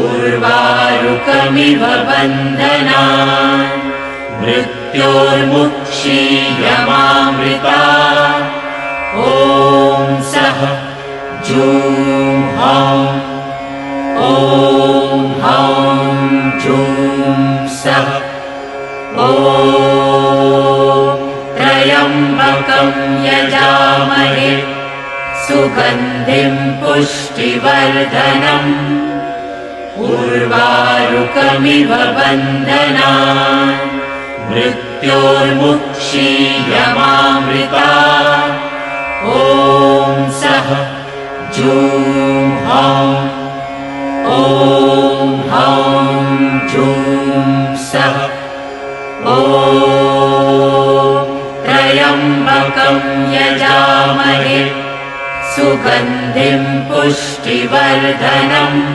उर्वारुकमिव बन्धनान् मृत्योर्मुक्षीयमामृता ॐ सः जूं हौं ॐ हौं जूं सः ॐ त्र्यम्बकं यजामहे सुगन्धिं पुष्टिवर्धनम् उर्वारुकमिव बन्धनान् मृत्योर्मुक्षीयमामृता ॐ सः जूं हौं ॐ हौं जूं सः ॐ त्र्यम्बकं यजामहे सुगन्धिं पुष्टिवर्धनम्